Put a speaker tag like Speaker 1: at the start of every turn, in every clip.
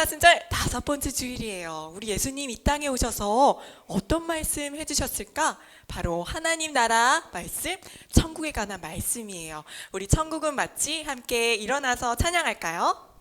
Speaker 1: 사순절 5번째 주일이에요. 우리 예수님 이 땅에 오셔서 어떤 말씀 해주셨을까? 바로 하나님 나라 말씀, 천국에 관한 말씀이에요. 우리 천국은 맞지? 함께 일어나서 찬양할까요?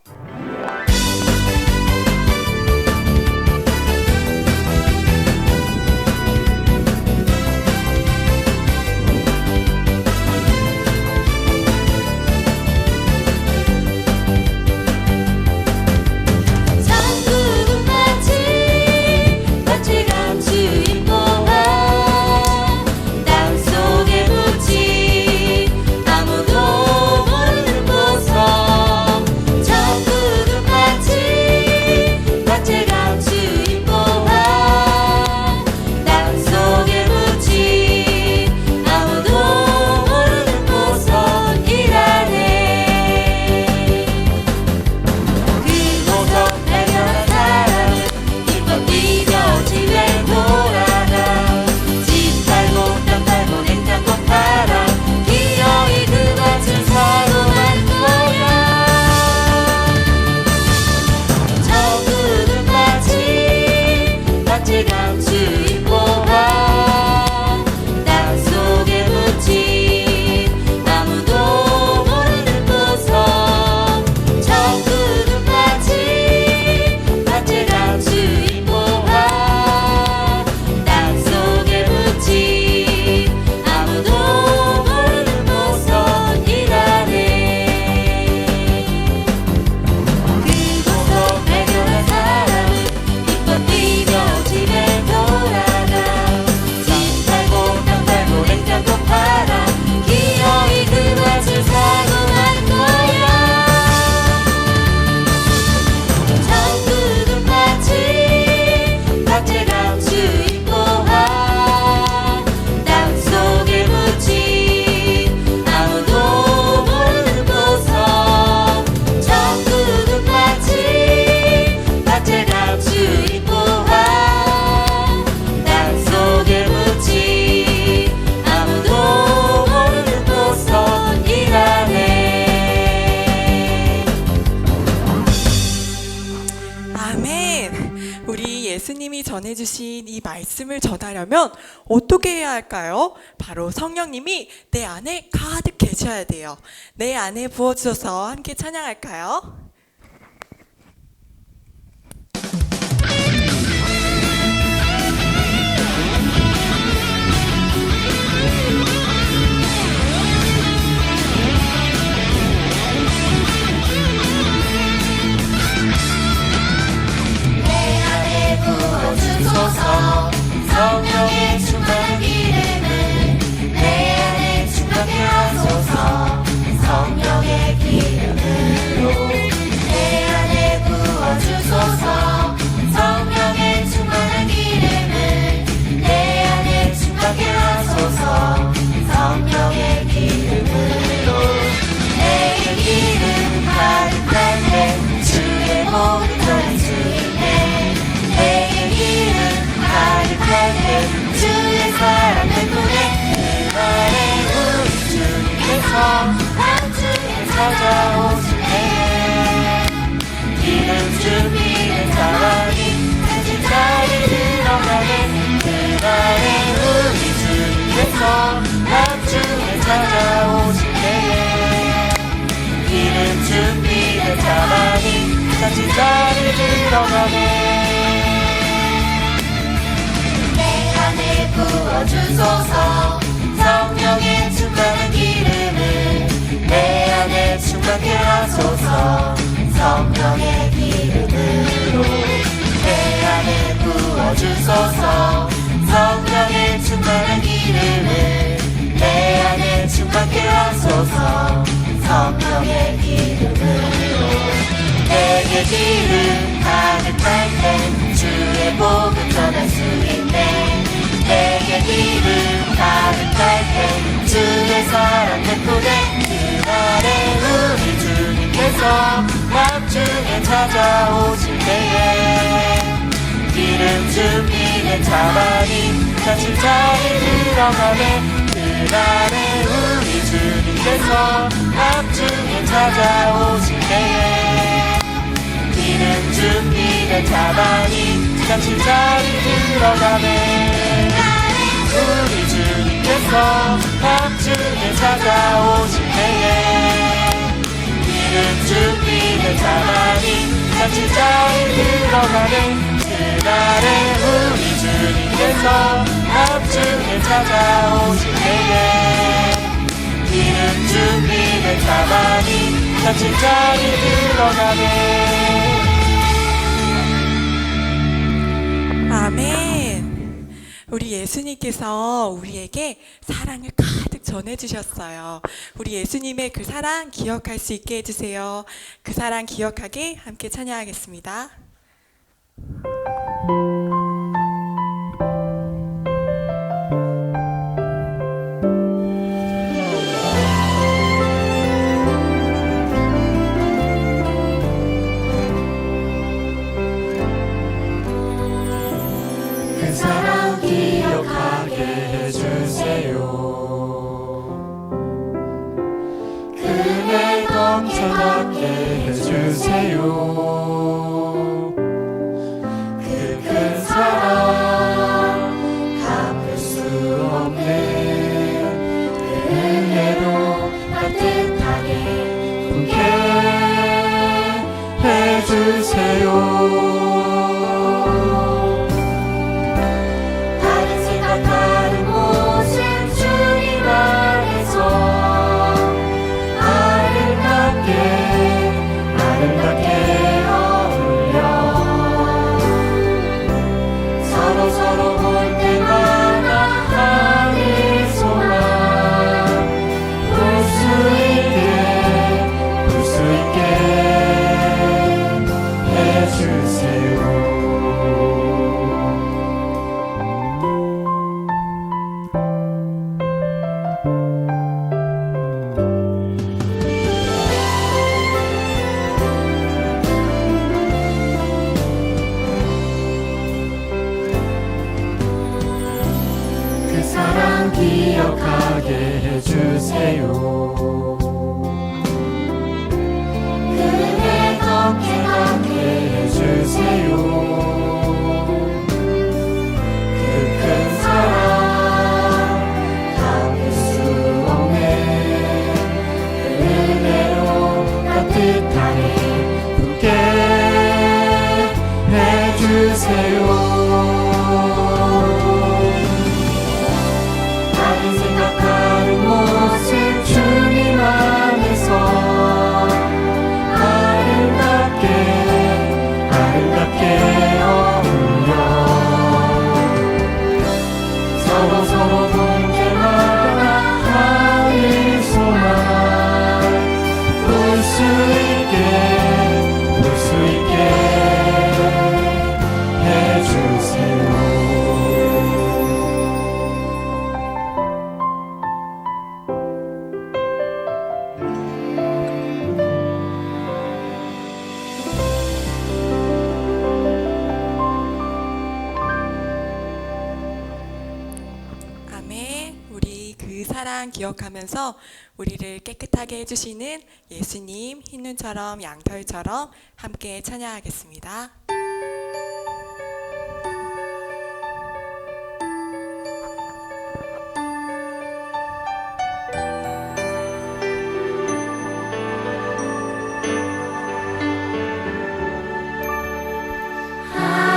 Speaker 1: 예수님이 전해주신 이 말씀을 전하려면 어떻게 해야 할까요? 바로 성령님이 내 안에 가득 계셔야 돼요. 내 안에 부어주셔서 함께 찬양할까요?
Speaker 2: 성령의 충만한 기름을 내 안에 충만케 하소서. 성령의 기름으로 내 안에 부어주소서. 성령의 충만한 기름을 내 안에 충만케 하소서. 성령의 기름으로 내 기름 가득할 때 주의 복을 전할 수 있네. 내 기름 가득할 때 주의 사랑 덕분에 그날에 우리 주님께서 나중에 찾아오실 때에 기름 준비된 사람이 다시 자리에 들어가네. 그날에 우리 주님께서 나중에 찾아오실 때에 기름 준비된 사람이 다시 자리에 들어가네. 부어주소서. 성령의 충만한 기름을 내 안에 충만케 하소서. 성령의 기름으로 내 안에 부어주소서. 성령의 충만한 기름을 내 안에 충만케 하소서. 성령의 기름으로 내게 기름 가득할 때 주의 복음 전할 수 있네. 내게 기름 가득할 때 주의 사랑 덕분에 그날에 우리 주님께서 나중에 찾아오실 때에 기름 준비된 자만이 다시 자리에 들어가네. 그날에 우리 주님께서 나중에 찾아오실 때에 기름 준비된 자만이 잔치자리 들어가네. 우리 주님께서 밤중에 찾아오실 때에 이른 준비된 자만이 잔치자리 들어가네. 그날에 우리 주님께서 밤중에 찾아오실 때에 이른 준비된 자만이 잔치자리 들어가네.
Speaker 1: 아멘. 우리 예수님께서 우리에게 사랑을 가득 전해주셨어요. 우리 예수님의 그 사랑 기억할 수 있게 해주세요. 그 사랑 기억하게 함께 찬양하겠습니다.
Speaker 2: 그 사랑 기억하게 해주세요. 그네 덩쳐닿게 해주세요. 그 큰 사랑 갚을 수 없는 은혜로 따뜻하게 품게 해주세요. 다른 모습 주님 안에서 아름답게 어울려 서로 볼 때마다 하늘 소망 볼 수 있게 해주세요. 그 사랑 기억하게 해주세요. 그네 덕에 닿게 해주세요. 그 큰 사랑 갚을 수 없는 은혜로 따뜻하게 품게 해주세요. 다른 생각하는 모습 주님 안에서 아름답게 어울려 서로 볼 때마다 하늘 소망 볼 수 있게 해주세요.
Speaker 1: 아멘. 우리 그 사랑 기억하면서 우리를 깨끗하게 해주시는 예수님 흰눈처럼 양털처럼 함께 찬양하겠습니다.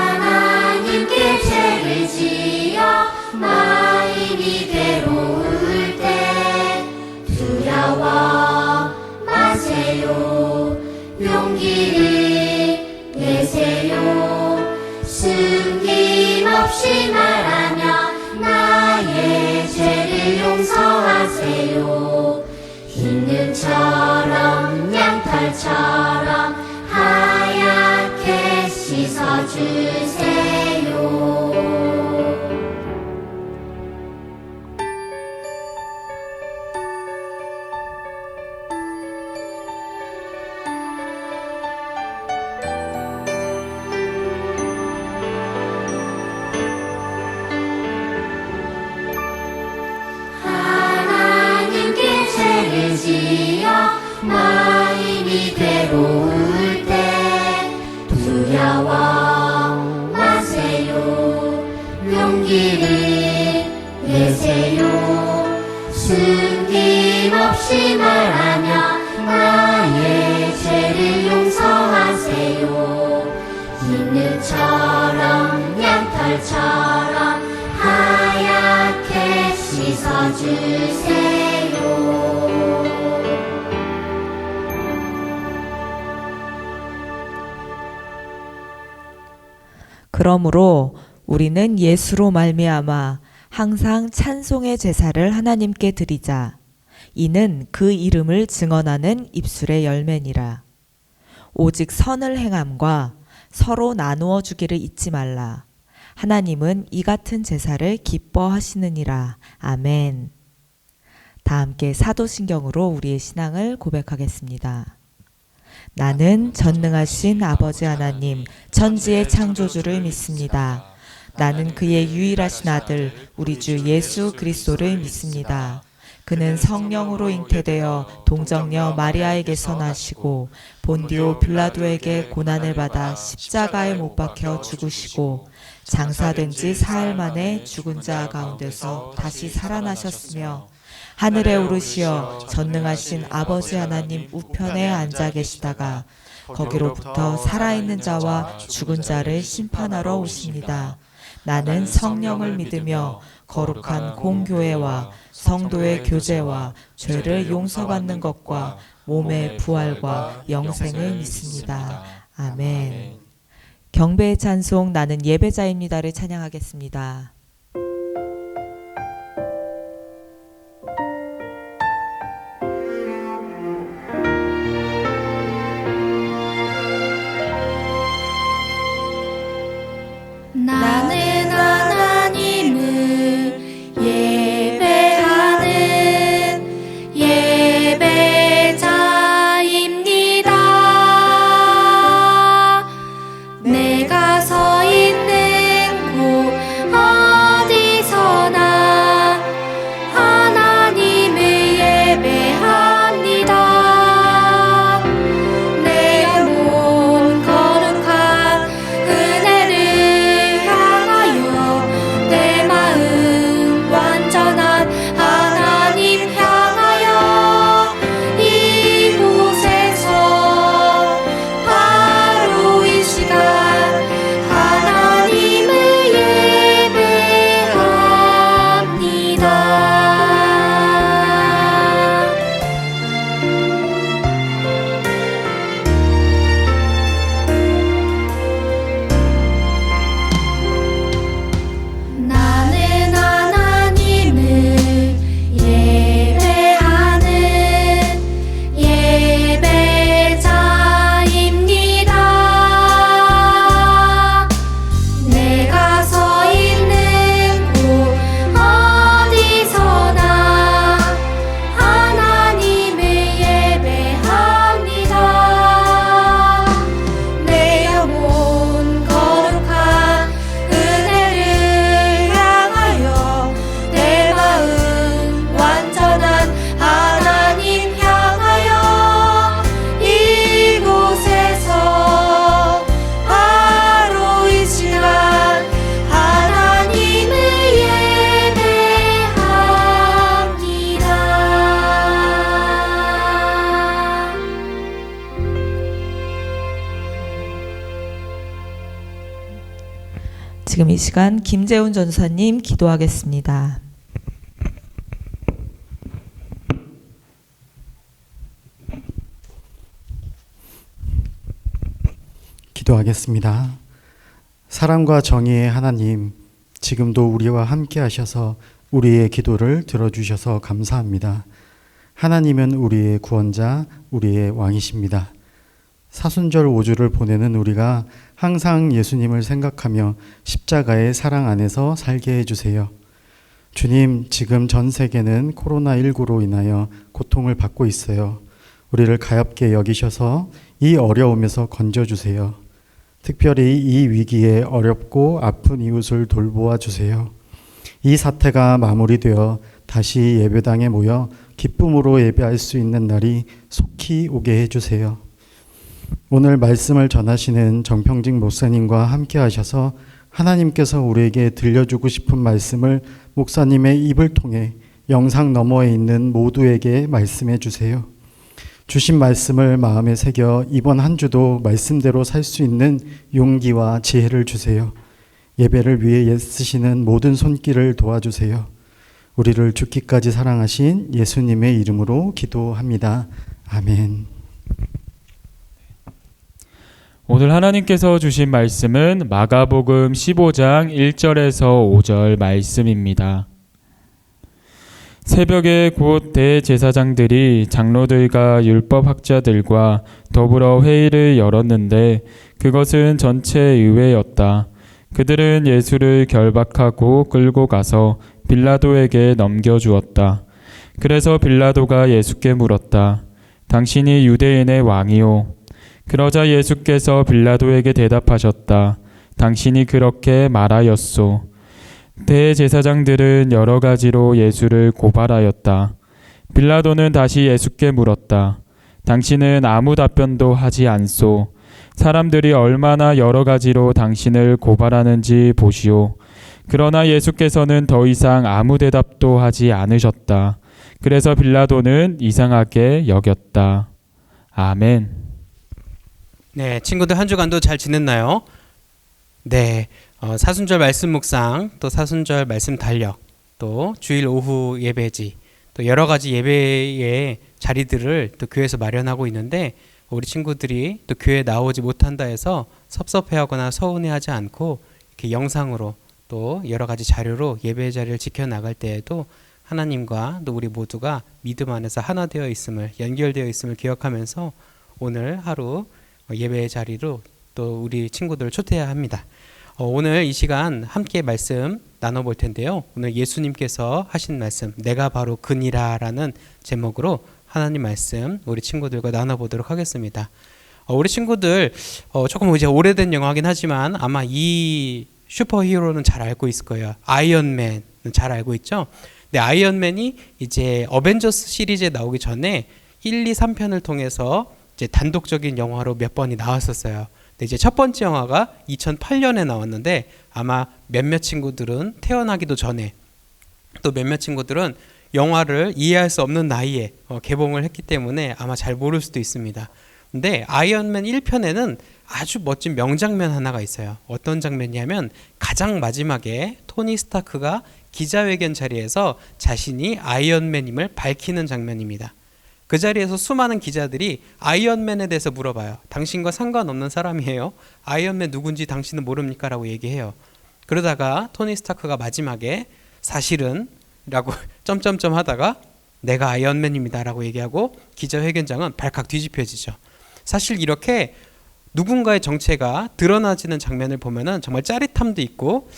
Speaker 2: 하나님께 죄를 지어 마음이 괴로울 때 두려워 마세요. 용기를 내세요. 숨김없이 말하며 나의 죄를 용서하세요. 흰눈처럼 양털처럼 하얗게 씻어주세요. 하나님께 죄를 지어 마음이 괴로울 때 두려워 다시 말하며 나의 죄를 용서하세요. 흰눈처럼 양털처럼 하얗게 씻어주세요.
Speaker 3: 그러므로 우리는 예수로 말미암아 항상 찬송의 제사를 하나님께 드리자. 이는 그 이름을 증언하는 입술의 열매니라. 오직 선을 행함과 서로 나누어 주기를 잊지 말라. 하나님은 이 같은 제사를 기뻐하시느니라. 아멘. 다 함께 사도신경으로 우리의 신앙을 고백하겠습니다. 나는 전능하신 아버지 하나님, 천지의 창조주를 믿습니다. 나는 그의 유일하신 아들, 우리 주 예수 그리스도를 믿습니다. 그는 성령으로 잉태되어 동정녀 마리아에게서 나시고 본디오 빌라도에게 고난을 받아 십자가에 못 박혀 죽으시고 장사된 지 사흘 만에 죽은 자 가운데서 다시 살아나셨으며 하늘에 오르시어 전능하신 아버지 하나님 우편에 앉아 계시다가 거기로부터 살아있는 자와 죽은 자를 심판하러 오십니다. 나는 성령을 믿으며 거룩한 공교회와 성도의 교제와 죄를 용서받는 것과 몸의 부활과 영생을 믿습니다. 아멘. 경배의 찬송 나는 예배자입니다를 찬양하겠습니다.
Speaker 2: 나는 하나님을 예배하는 예배자입니다. 내가 서 있는 곳 어디서나 하나님을 예배합니다. 내 영혼 거룩한 은혜를 내 마음 완전한 하나님 향하여 이곳에서 바로 이 시간 하나님을 예배합니다. 나는 하나님을 예배하는 예배자입니다. 내가 서 있는 곳 어디서나 하나님을 예배합니다. 내 영혼 거룩한 은혜를 향하여 내 마음 완전한 하나님 향하여 이곳에서 바로 이 시간 하나님을 예배합니다.
Speaker 3: 지금 이 시간 김재훈 전사님 기도하겠습니다.
Speaker 4: 기도하겠습니다. 사랑과 정의의 하나님, 지금도 우리와 함께 하셔서 우리의 기도를 들어주셔서 감사합니다. 하나님은 우리의 구원자, 우리의 왕이십니다. 사순절 5주를 보내는 우리가 항상 예수님을 생각하며 십자가의 사랑 안에서 살게 해주세요. 주님, 지금 전 세계는 코로나19로 인하여 고통을 받고 있어요. 우리를 가엾게 여기셔서 이 어려움에서 건져주세요. 특별히 이 위기에 어렵고 아픈 이웃을 돌보아 주세요. 이 사태가 마무리되어 다시 예배당에 모여 기쁨으로 예배할 수 있는 날이 속히 오게 해주세요. 오늘 말씀을 전하시는 정평직 목사님과 함께 하셔서 하나님께서 우리에게 들려주고 싶은 말씀을 목사님의 입을 통해 영상 너머에 있는 모두에게 말씀해 주세요. 주신 말씀을 마음에 새겨 이번 한 주도 말씀대로 살 수 있는 용기와 지혜를 주세요. 예배를 위해 애쓰시는 모든 손길을 도와주세요. 우리를 죽기까지 사랑하신 예수님의 이름으로 기도합니다. 아멘.
Speaker 5: 오늘 하나님께서 주신 말씀은 마가복음 15장 1절에서 5절 말씀입니다. 새벽에 곧 대제사장들이 장로들과 율법학자들과 더불어 회의를 열었는데 그것은 전체 의회였다. 그들은 예수를 결박하고 끌고 가서 빌라도에게 넘겨주었다. 그래서 빌라도가 예수께 물었다. 당신이 유대인의 왕이요? 그러자 예수께서 빌라도에게 대답하셨다. 당신이 그렇게 말하였소. 대제사장들은 여러 가지로 예수를 고발하였다. 빌라도는 다시 예수께 물었다. 당신은 아무 답변도 하지 않소. 사람들이 얼마나 여러 가지로 당신을 고발하는지 보시오. 그러나 예수께서는 더 이상 아무 대답도 하지 않으셨다. 그래서 빌라도는 이상하게 여겼다. 아멘.
Speaker 6: 네, 친구들 한 주간도 잘 지냈나요? 네, 사순절 말씀 묵상, 또 사순절 말씀 달력, 또 주일 오후 예배지, 또 여러 가지 예배의 자리들을 또 교회에서 마련하고 있는데 우리 친구들이 또 교회에 나오지 못한다 해서 섭섭해하거나 서운해하지 않고 이렇게 영상으로 또 여러 가지 자료로 예배의 자리를 지켜나갈 때에도 하나님과 또 우리 모두가 믿음 안에서 하나 되어 있음을, 연결되어 있음을 기억하면서 오늘 하루 예배의 자리로 또 우리 친구들을 초대해야 합니다. 오늘 이 시간 함께 말씀 나눠볼 텐데요. 오늘 예수님께서 하신 말씀, 내가 바로 그니라 라는 제목으로 하나님 말씀 우리 친구들과 나눠보도록 하겠습니다. 우리 친구들 조금 이제 오래된 영화긴 하지만 아마 이 슈퍼히어로는 잘 알고 있을 거예요. 아이언맨은 잘 알고 있죠. 근데 아이언맨이 이제 어벤져스 시리즈에 나오기 전에 1, 2, 3편을 통해서 이제 단독적인 영화로 몇 번이 나왔었어요. 근데 이제 첫 번째 영화가 2008년에 나왔는데 아마 몇몇 친구들은 태어나기도 전에 또 몇몇 친구들은 영화를 이해할 수 없는 나이에 개봉을 했기 때문에 아마 잘 모를 수도 있습니다. 근데 아이언맨 1편에는 아주 멋진 명장면 하나가 있어요. 어떤 장면이냐면 가장 마지막에 토니 스타크가 기자회견 자리에서 자신이 아이언맨임을 밝히는 장면입니다. 그 자리에서 수많은 기자들이 아이언맨에 대해서 물어봐요. 당신과 상관없는 사람이에요. 아이언맨 누군지 당신은 모릅니까? 라고 얘기해요. 그러다가 토니 스타크가 마지막에 사실은 라고 점점점 하다가 내가 아이언맨입니다 라고 얘기하고 기자회견장은 발칵 뒤집혀지죠. 사실 이렇게 누군가의 정체가 드러나지는 장면을 보면은 정말 짜릿함도 있고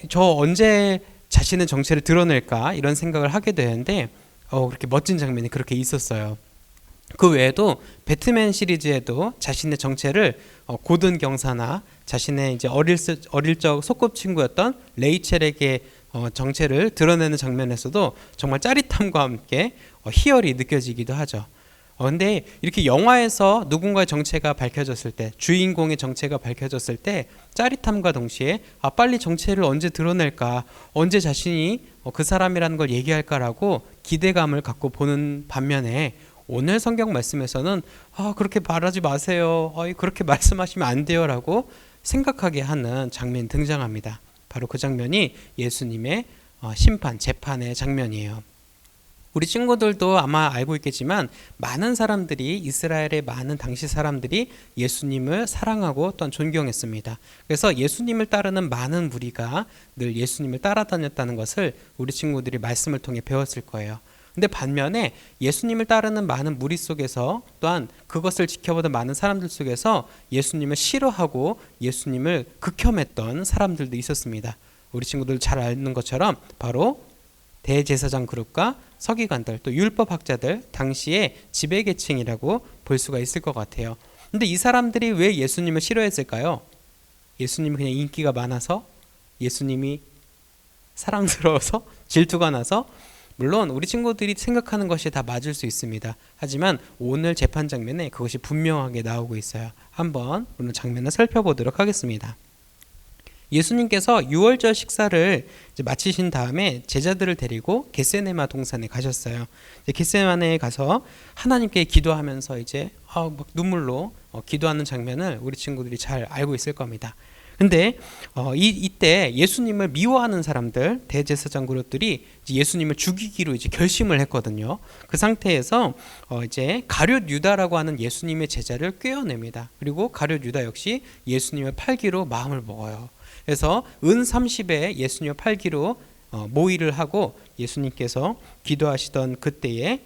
Speaker 6: 저 언제 자신의 정체를 드러낼까 이런 생각을 하게 되는데 그렇게 멋진 장면이 그렇게 있었어요. 그 외에도 배트맨 시리즈에도 자신의 정체를 고든 경사나 자신의 이제 어릴 적 소꿉친구였던 레이첼에게 정체를 드러내는 장면에서도 정말 짜릿함과 함께 희열이 느껴지기도 하죠. 근데 이렇게 영화에서 누군가의 정체가 밝혀졌을 때, 주인공의 정체가 밝혀졌을 때 짜릿함과 동시에 빨리 정체를 언제 드러낼까, 언제 자신이 그 사람이라는 걸 얘기할까라고 기대감을 갖고 보는 반면에 오늘 성경 말씀에서는 그렇게 말하지 마세요, 그렇게 말씀하시면 안 돼요 라고 생각하게 하는 장면이 등장합니다. 바로 그 장면이 예수님의 심판, 재판의 장면이에요. 우리 친구들도 아마 알고 있겠지만 많은 사람들이, 이스라엘의 많은 당시 사람들이 예수님을 사랑하고 또한 존경했습니다. 그래서 예수님을 따르는 많은 무리가 늘 예수님을 따라다녔다는 것을 우리 친구들이 말씀을 통해 배웠을 거예요. 근데 반면에 예수님을 따르는 많은 무리 속에서 또한 그것을 지켜보던 많은 사람들 속에서 예수님을 싫어하고 예수님을 극혐했던 사람들도 있었습니다. 우리 친구들 잘 아는 것처럼 바로 대제사장 그룹과 서기관들, 또 율법학자들, 당시의 지배계층이라고 볼 수가 있을 것 같아요. 근데 이 사람들이 왜 예수님을 싫어했을까요? 예수님이 그냥 인기가 많아서? 예수님이 사랑스러워서? 질투가 나서? 물론 우리 친구들이 생각하는 것이 다 맞을 수 있습니다. 하지만 오늘 재판 장면에 그것이 분명하게 나오고 있어요. 한번 오늘 장면을 살펴보도록 하겠습니다. 예수님께서 유월절 식사를 이제 마치신 다음에 제자들을 데리고 겟세네마 동산에 가셨어요. 이제 겟세마네에 가서 하나님께 기도하면서 이제 막 눈물로 기도하는 장면을 우리 친구들이 잘 알고 있을 겁니다. 근데 이때 예수님을 미워하는 사람들, 대제사장 그룹들이 이제 예수님을 죽이기로 이제 결심을 했거든요. 그 상태에서 이제 가룟 유다라고 하는 예수님의 제자를 꿰어냅니다. 그리고 가룟 유다 역시 예수님을 팔기로 마음을 먹어요. 그래서 은 30에 예수님을 팔기로 모의를 하고 예수님께서 기도하시던 그때에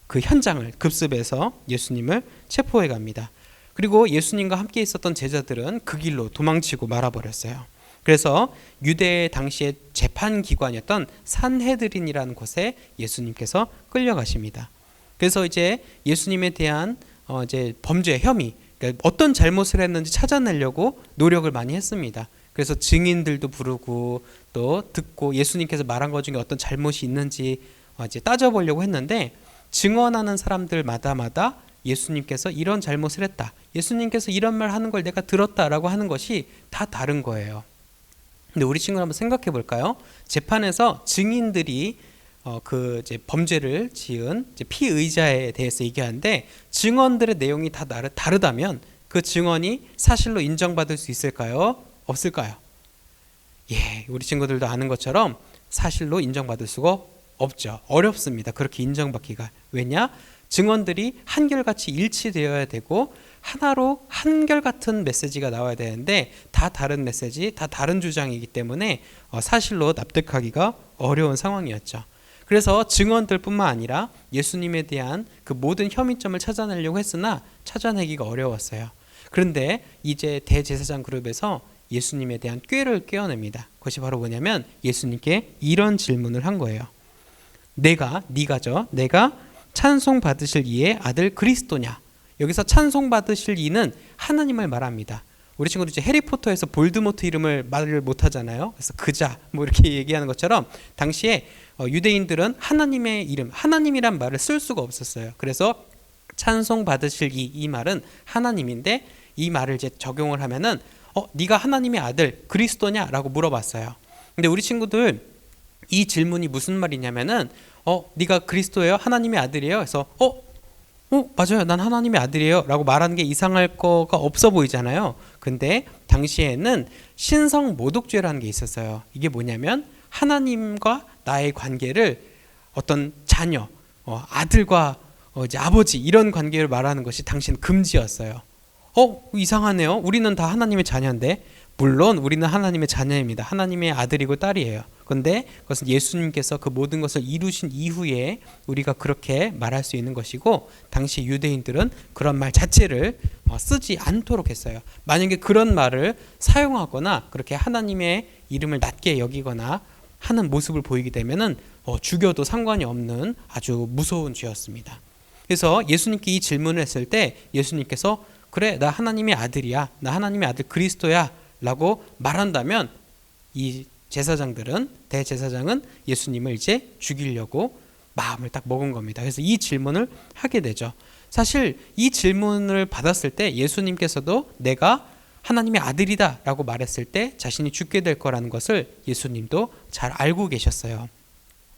Speaker 6: 그 현장을 급습해서 예수님을 체포해 갑니다. 그리고 예수님과 함께 있었던 제자들은 그 길로 도망치고 말아버렸어요. 그래서 유대 당시의 재판기관이었던 산헤드린이라는 곳에 예수님께서 끌려가십니다. 그래서 이제 예수님에 대한 이제 범죄 혐의, 그러니까 어떤 잘못을 했는지 찾아내려고 노력을 많이 했습니다. 그래서 증인들도 부르고 또 듣고 예수님께서 말한 것 중에 어떤 잘못이 있는지 이제 따져보려고 했는데, 증언하는 사람들마다 예수님께서 이런 잘못을 했다, 예수님께서 이런 말 하는 걸 내가 들었다라고 하는 것이 다 다른 거예요. 근데 우리 친구들 한번 생각해 볼까요? 재판에서 증인들이 그 이제 범죄를 지은 이제 피의자에 대해서 얘기하는데 증언들의 내용이 다 다르다면 그 증언이 사실로 인정받을 수 있을까요? 없을까요? 예, 우리 친구들도 아는 것처럼 사실로 인정받을 수가 없죠. 어렵습니다. 그렇게 인정받기가. 왜냐? 증언들이 한결같이 일치되어야 되고 하나로 한결같은 메시지가 나와야 되는데 다 다른 메시지, 다 다른 주장이기 때문에 사실로 납득하기가 어려운 상황이었죠. 그래서 증언들뿐만 아니라 예수님에 대한 그 모든 혐의점을 찾아내려고 했으나 찾아내기가 어려웠어요. 그런데 이제 대제사장 그룹에서 예수님에 대한 꾀를 꿰어냅니다. 그것이 바로 뭐냐면 예수님께 이런 질문을 한 거예요. 내가 찬송 받으실 이의 아들 그리스도냐? 여기서 찬송 받으실 이는 하나님을 말합니다. 우리 친구들 이제 해리포터에서 볼드모트 이름을 말을 못하잖아요. 그래서 그자 뭐 이렇게 얘기하는 것처럼 당시에 유대인들은 하나님의 이름, 하나님이란 말을 쓸 수가 없었어요. 그래서 찬송 받으실 이 말은 하나님인데 이 말을 이제 적용을 하면은 네가 하나님의 아들 그리스도냐라고 물어봤어요. 근데 우리 친구들 이 질문이 무슨 말이냐면은 네가 그리스도예요? 하나님의 아들이에요? 그래서 맞아요. 난 하나님의 아들이에요. 라고 말하는 게 이상할 거가 없어 보이잖아요. 근데 당시에는 신성 모독죄라는 게 있었어요. 이게 뭐냐면 하나님과 나의 관계를 어떤 자녀, 아들과 이제 아버지 이런 관계를 말하는 것이 당시엔 금지였어요. 이상하네요. 우리는 다 하나님의 자녀인데. 물론 우리는 하나님의 자녀입니다. 하나님의 아들이고 딸이에요. 그런데 그것은 예수님께서 그 모든 것을 이루신 이후에 우리가 그렇게 말할 수 있는 것이고 당시 유대인들은 그런 말 자체를 쓰지 않도록 했어요. 만약에 그런 말을 사용하거나 그렇게 하나님의 이름을 낮게 여기거나 하는 모습을 보이게 되면은 죽여도 상관이 없는 아주 무서운 죄였습니다. 그래서 예수님께 이 질문을 했을 때 예수님께서 그래, 나 하나님의 아들이야, 나 하나님의 아들 그리스도야 라고 말한다면 이 제사장들은, 대제사장은 예수님을 이제 죽이려고 마음을 딱 먹은 겁니다. 그래서 이 질문을 하게 되죠. 사실 이 질문을 받았을 때 예수님께서도 내가 하나님의 아들이다 라고 말했을 때 자신이 죽게 될 거라는 것을 예수님도 잘 알고 계셨어요.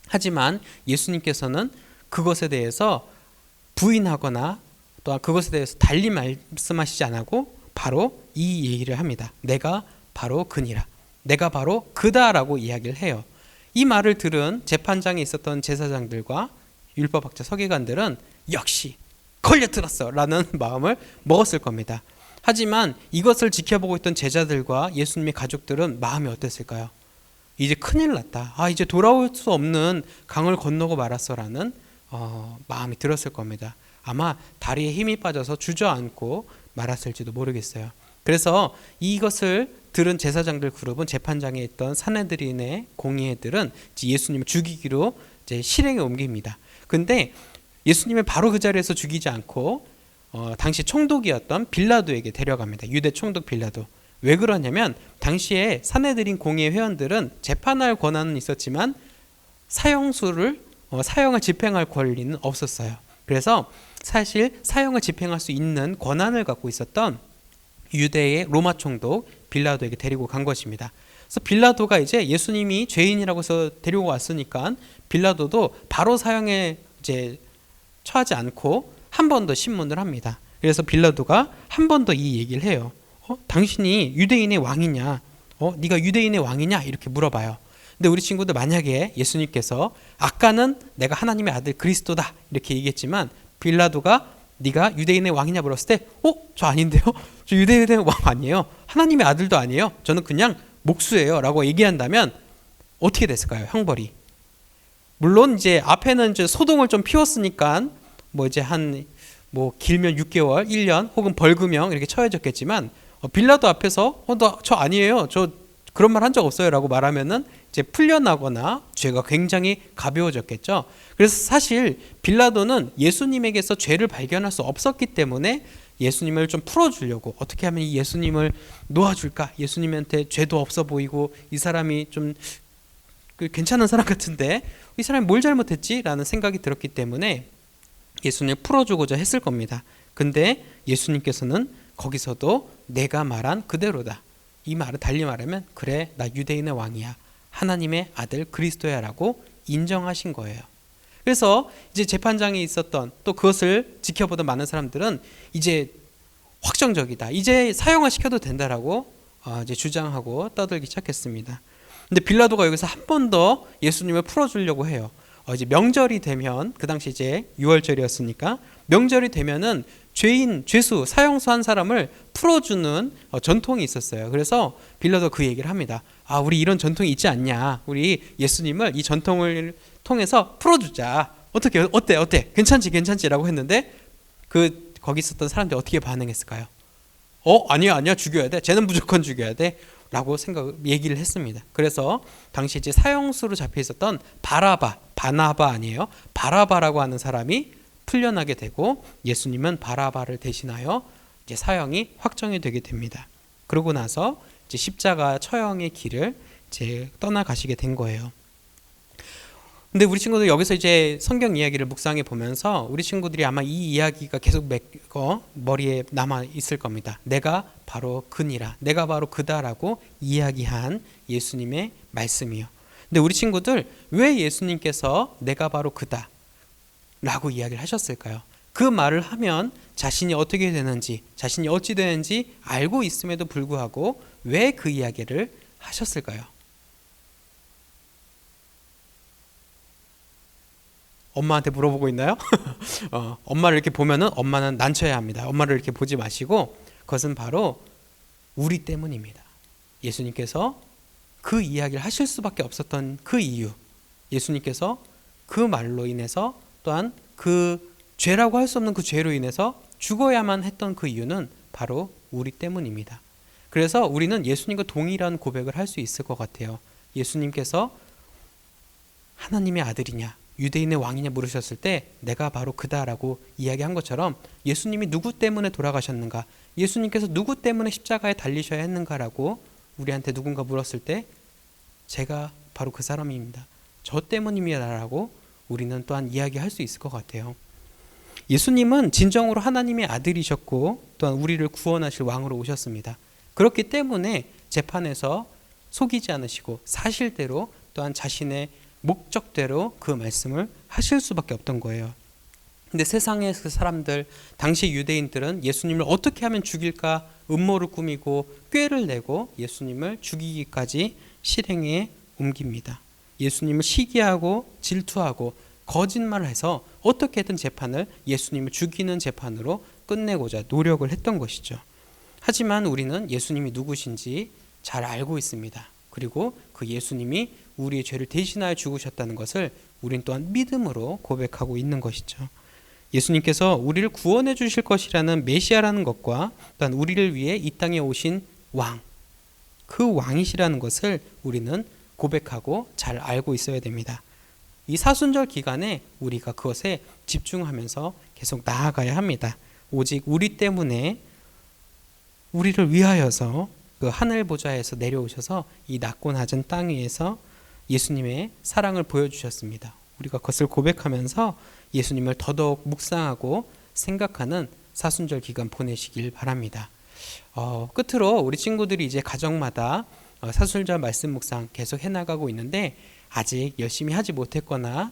Speaker 6: 하지만 예수님께서는 그것에 대해서 부인하거나 또한 그것에 대해서 달리 말씀하시지 않고 바로 이 얘기를 합니다. 내가 바로 그니라. 내가 바로 그다라고 이야기를 해요. 이 말을 들은 재판장에 있었던 제사장들과 율법학자 서기관들은 역시 걸려들었어 라는 마음을 먹었을 겁니다. 하지만 이것을 지켜보고 있던 제자들과 예수님의 가족들은 마음이 어땠을까요? 이제 큰일 났다. 이제 돌아올 수 없는 강을 건너고 말았어 라는 마음이 들었을 겁니다. 아마 다리에 힘이 빠져서 주저앉고 말았을지도 모르겠어요. 그래서 이것을 들은 제사장들 그룹은 재판장에 있던 산헤드린의 공의회들은 예수님을 죽이기로 이제 실행에 옮깁니다. 근데 예수님을 바로 그 자리에서 죽이지 않고 당시 총독이었던 빌라도에게 데려갑니다. 유대 총독 빌라도. 왜 그러냐면 당시에 산헤드린 공의회 회원들은 재판할 권한은 있었지만 사형을 집행할 권리는 없었어요. 그래서 사실 사형을 집행할 수 있는 권한을 갖고 있었던 유대의 로마 총독 빌라도에게 데리고 간 것입니다. 그래서 빌라도가 이제 예수님이 죄인이라고 해서 데리고 왔으니까 빌라도도 바로 사형에 이제 처하지 않고 한 번 더 신문을 합니다. 그래서 빌라도가 한 번 더 이 얘기를 해요. 당신이 유대인의 왕이냐? 네가 유대인의 왕이냐? 이렇게 물어봐요. 근데 우리 친구들 만약에 예수님께서 아까는 내가 하나님의 아들 그리스도다 이렇게 얘기했지만 빌라도가 네가 유대인의 왕이냐 물었을 때 저 아닌데요? 저 유대인의 왕 아니에요. 하나님의 아들도 아니에요. 저는 그냥 목수예요 라고 얘기한다면 어떻게 됐을까요? 형벌이. 물론 이제 앞에는 이제 소동을 좀 피웠으니까 뭐 이제 길면 6개월, 1년 혹은 벌금형 이렇게 처해졌겠지만 빌라도 앞에서 저 아니에요. 저 그런 말 한 적 없어요 라고 말하면은 이제 풀려나거나 죄가 굉장히 가벼워졌겠죠. 그래서 사실 빌라도는 예수님에게서 죄를 발견할 수 없었기 때문에 예수님을 좀 풀어주려고 어떻게 하면 이 예수님을 놓아줄까? 예수님한테 죄도 없어 보이고 이 사람이 좀 괜찮은 사람 같은데 이 사람이 뭘 잘못했지? 라는 생각이 들었기 때문에 예수님을 풀어주고자 했을 겁니다. 근데 예수님께서는 거기서도 내가 말한 그대로다. 이 말을 달리 말하면 그래 나 유대인의 왕이야. 하나님의 아들 그리스도야 라고 인정하신 거예요. 그래서 이제 재판장에 있었던 또 그것을 지켜보던 많은 사람들은 이제 확정적이다. 이제 사형을 시켜도 된다라고 이제 주장하고 떠들기 시작했습니다. 근데 빌라도가 여기서 한 번 더 예수님을 풀어주려고 해요. 이제 명절이 되면 그 당시 이제 6월절이었으니까 명절이 되면은 죄수 사형수한 사람을 풀어주는 전통이 있었어요. 그래서 빌라도 그 얘기를 합니다. 우리 이런 전통이 있지 않냐? 우리 예수님을 이 전통을 통해서 풀어주자. 어때? 괜찮지라고 했는데 거기 있었던 사람들이 어떻게 반응했을까요? 아니야 죽여야 돼. 쟤는 무조건 죽여야 돼. 라고 얘기를 했습니다. 그래서 당시 이제 사형수로 잡혀 있었던 바나바 아니에요. 바라바라고 하는 사람이 풀려나게 되고 예수님은 바라바를 대신하여 이제 사형이 확정이 되게 됩니다. 그러고 나서 이제 십자가 처형의 길을 이제 떠나가시게 된 거예요. 근데 우리 친구들 여기서 이제 성경 이야기를 묵상해 보면서 우리 친구들이 아마 이 이야기가 계속 머리에 남아 있을 겁니다. 내가 바로 그니라, 내가 바로 그다라고 이야기한 예수님의 말씀이요. 근데 우리 친구들 왜 예수님께서 내가 바로 그다 라고 이야기를 하셨을까요? 그 말을 하면 자신이 어떻게 되는지, 자신이 어찌 되는지 알고 있음에도 불구하고 왜 그 이야기를 하셨을까요? 엄마한테 물어보고 있나요? 엄마를 이렇게 보면은 엄마는 난처해야 합니다. 엄마를 이렇게 보지 마시고 그것은 바로 우리 때문입니다. 예수님께서 그 이야기를 하실 수밖에 없었던 그 이유, 예수님께서 그 말로 인해서 또한 그 죄라고 할 수 없는 그 죄로 인해서 죽어야만 했던 그 이유는 바로 우리 때문입니다. 그래서 우리는 예수님과 동일한 고백을 할 수 있을 것 같아요. 예수님께서 하나님의 아들이냐 유대인의 왕이냐 물으셨을 때 내가 바로 그다라고 이야기한 것처럼 예수님이 누구 때문에 돌아가셨는가, 예수님께서 누구 때문에 십자가에 달리셔야 했는가라고 우리한테 누군가 물었을 때 제가 바로 그 사람입니다. 저 때문입니다라고 우리는 또한 이야기할 수 있을 것 같아요. 예수님은 진정으로 하나님의 아들이셨고 또한 우리를 구원하실 왕으로 오셨습니다. 그렇기 때문에 재판에서 속이지 않으시고 사실대로 또한 자신의 목적대로 그 말씀을 하실 수밖에 없던 거예요. 근데 세상의 그 사람들, 당시 유대인들은 예수님을 어떻게 하면 죽일까 음모를 꾸미고 꾀를 내고 예수님을 죽이기까지 실행에 옮깁니다. 예수님을 시기하고 질투하고 거짓말을 해서 어떻게든 재판을 예수님을 죽이는 재판으로 끝내고자 노력을 했던 것이죠. 하지만 우리는 예수님이 누구신지 잘 알고 있습니다. 그리고 그 예수님이 우리의 죄를 대신하여 죽으셨다는 것을 우린 또한 믿음으로 고백하고 있는 것이죠. 예수님께서 우리를 구원해 주실 것이라는 메시아라는 것과 또한 우리를 위해 이 땅에 오신 왕, 그 왕이시라는 것을 우리는 고백하고 잘 알고 있어야 됩니다. 이 사순절 기간에 우리가 그것에 집중하면서 계속 나아가야 합니다. 오직 우리 때문에 우리를 위하여서 그 하늘 보좌에서 내려오셔서 이 낮고 낮은 땅 위에서 예수님의 사랑을 보여주셨습니다. 우리가 그것을 고백하면서 예수님을 더더욱 묵상하고 생각하는 사순절 기간 보내시길 바랍니다. 끝으로 우리 친구들이 이제 가정마다 사순절 말씀 묵상 계속 해나가고 있는데 아직 열심히 하지 못했거나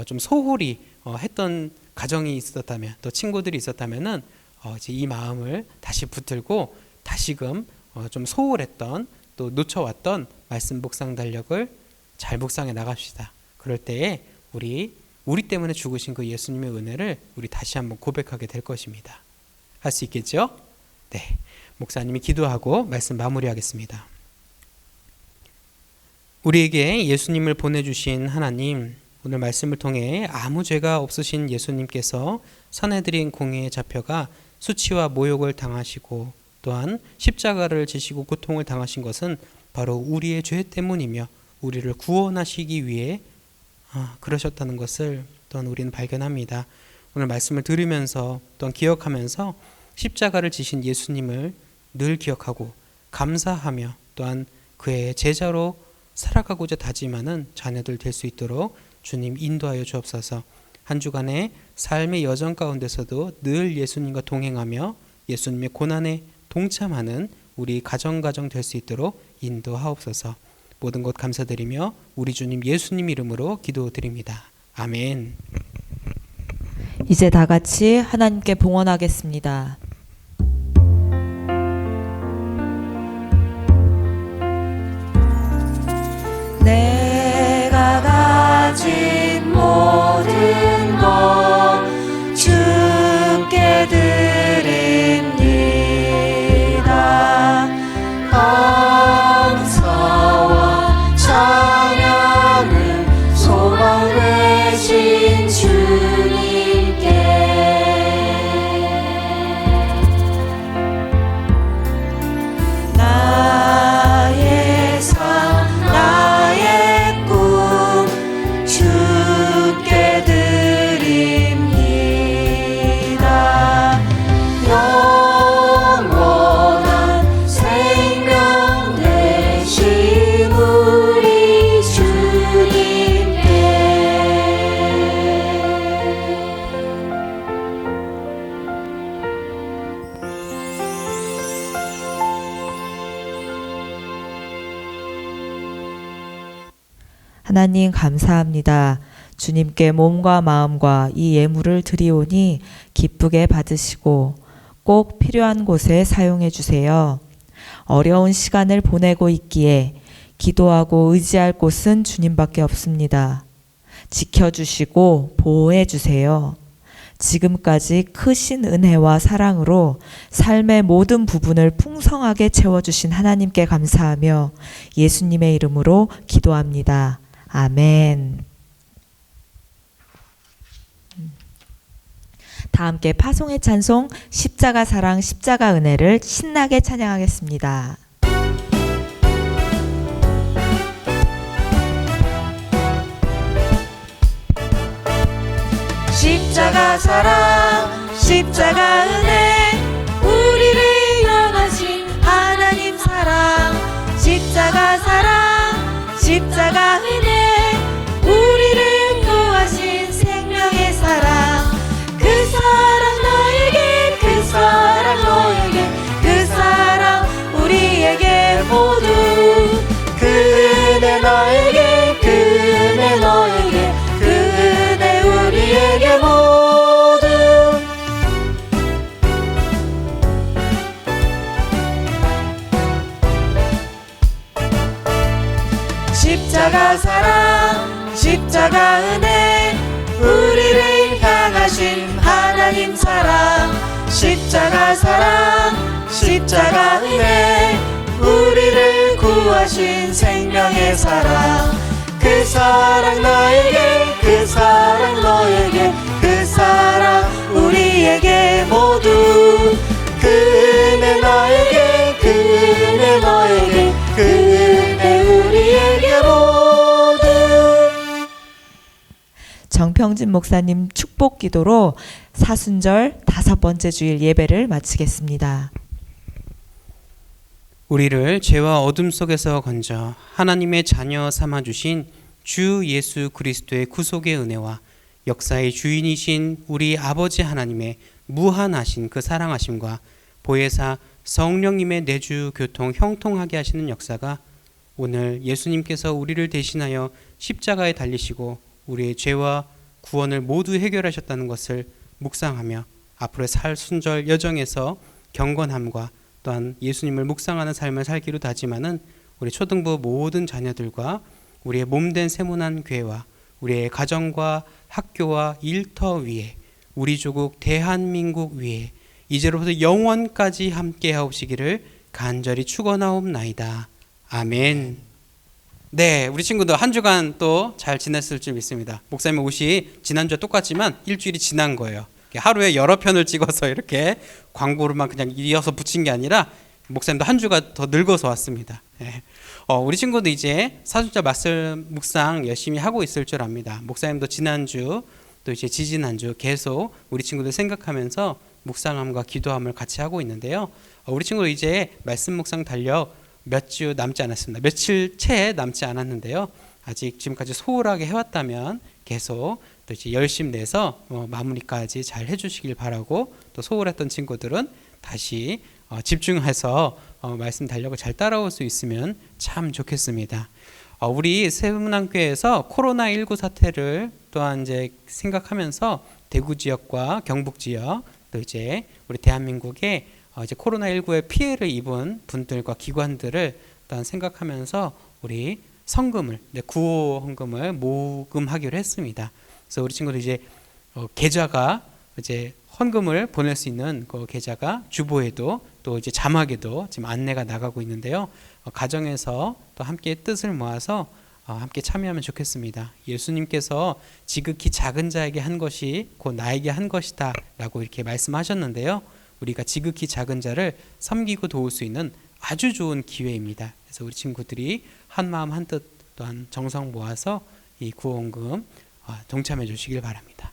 Speaker 6: 좀 소홀히 했던 가정이 있었다면 또 친구들이 있었다면은 이제 이 마음을 다시 붙들고 다시금 좀 소홀했던 또 놓쳐왔던 말씀 묵상 달력을 잘 묵상해 나갑시다. 그럴 때에 우리 때문에 죽으신 그 예수님의 은혜를 우리 다시 한번 고백하게 될 것입니다. 할 수 있겠죠? 네, 목사님이 기도하고 말씀 마무리하겠습니다. 우리에게 예수님을 보내주신 하나님, 오늘 말씀을 통해 아무 죄가 없으신 예수님께서 선해드린 공의에 잡혀가 수치와 모욕을 당하시고 또한 십자가를 지시고 고통을 당하신 것은 바로 우리의 죄 때문이며 우리를 구원하시기 위해 그러셨다는 것을 또한 우리는 발견합니다. 오늘 말씀을 들으면서 또한 기억하면서 십자가를 지신 예수님을 늘 기억하고 감사하며 또한 그의 제자로 살아가고자 다짐하는 자녀들 될 수 있도록 주님 인도하여 주옵소서. 한 주간의 삶의 여정 가운데서도 늘 예수님과 동행하며 예수님의 고난에 동참하는 우리 가정 될 수 있도록 인도하옵소서. 모든 것 감사드리며 우리 주님 예수님 이름으로 기도드립니다. 아멘.
Speaker 3: 이제 다 같이 하나님께 봉헌하겠습니다.
Speaker 2: 내가 가진 모든 것 주께 드립니다. 감사와 찬양을 소망 되신 주님께 나의 삶 나의 꿈 주께 드립니다. 영원한 생명 되신 우리 주님께
Speaker 3: 하나님 감사합니다. 주님께 몸과 마음과 이 예물을 드리오니 기쁘게 받으시고 꼭 필요한 곳에 사용해 주세요. 어려운 시간을 보내고 있기에 기도하고 의지할 곳은 주님밖에 없습니다. 지켜주시고 보호해 주세요. 지금까지 크신 은혜와 사랑으로 삶의 모든 부분을 풍성하게 채워주신 하나님께 감사하며 예수님의 이름으로 기도합니다. 아멘. 다 함께 파송의 찬송 십자가 사랑 십자가 은혜를 신나게 찬양하겠습니다.
Speaker 2: 십자가 사랑 십자가 은혜 우리를 향하신 하나님 사랑 십자가 사랑 십자가 은혜 우리를 구하신 생명의 사랑 그 사랑 나에게 그 사랑 너에게 그 사랑 우리에게 모두 그 은혜 나에게 그 은혜 너에게 그 은혜 우리에게 모두 십자가 사랑 십자가 은혜 우리를 향하신 하나님 사랑 십자가 사랑 십자가 은혜 우리를 구하신 생명의 사랑 그 사랑 나에게 그 사랑 너에게 그 사랑 우리에게 모두 그 은혜 나에게 그 은혜 너에게 그 은혜 우리에게 모두
Speaker 3: 정평진 목사님 축복 기도로 사순절 5번째 주일 예배를 마치겠습니다.
Speaker 6: 우리를 죄와 어둠 속에서 건져 하나님의 자녀 삼아 주신 주 예수 그리스도의 구속의 은혜와 역사의 주인이신 우리 아버지 하나님의 무한하신 그 사랑하심과 보혜사 성령님의 내주 교통 형통하게 하시는 역사가 오늘 예수님께서 우리를 대신하여 십자가에 달리시고 우리의 죄와 구원을 모두 해결하셨다는 것을 묵상하며 앞으로의 사순절 여정에서 경건함과 또한 예수님을 묵상하는 삶을 살기로 다짐하는 우리 초등부 모든 자녀들과 우리의 몸된 세문안 교회와 우리의 가정과 학교와 일터 위에 우리 조국 대한민국 위에 이제로부터 영원까지 함께 하옵시기를 간절히 축원하옵나이다. 아멘. 네, 우리 친구들 한 주간 또 잘 지냈을 줄 믿습니다. 목사님 옷이 지난주와 똑같지만 일주일이 지난 거예요. 하루에 여러 편을 찍어서 이렇게 광고로만 그냥 이어서 붙인 게 아니라 목사님도 한 주가 더 늙어서 왔습니다. 네. 우리 친구도 이제 사순절 말씀 묵상 열심히 하고 있을 줄 압니다. 목사님도 지난주 또 이제 지지난주 계속 우리 친구들 생각하면서 묵상함과 기도함을 같이 하고 있는데요. 우리 친구도 이제 말씀 묵상 달력 몇 주 남지 않았습니다. 며칠 채 남지 않았는데요. 아직 지금까지 소홀하게 해왔다면 계속 또 이제 열심 내서 마무리까지 잘 해주시길 바라고, 또 소홀했던 친구들은 다시 집중해서 말씀 달력을 잘 따라올 수 있으면 참 좋겠습니다. 우리 세문안교회에서 코로나19 사태를 또한 이제 생각하면서 대구 지역과 경북 지역 또 이제 우리 대한민국에 이제 코로나19의 피해를 입은 분들과 기관들을 또한 생각하면서 우리 성금을, 구호 헌금을 모금하기로 했습니다. 그래서 우리 친구들 이제 계좌가 이제 헌금을 보낼 수 있는 그 계좌가 주보에도 또 이제 자막에도 지금 안내가 나가고 있는데요. 가정에서 또 함께 뜻을 모아서 함께 참여하면 좋겠습니다. 예수님께서 지극히 작은 자에게 한 것이 곧 나에게 한 것이다 라고 이렇게 말씀하셨는데요. 우리가 지극히 작은 자를 섬기고 도울 수 있는 아주 좋은 기회입니다. 그래서 우리 친구들이 한 마음 한 뜻 또한 정성 모아서 이 구원금 동참해 주시길 바랍니다.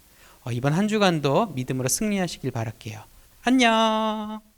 Speaker 6: 이번 한 주간도 믿음으로 승리하시길 바랄게요. 안녕.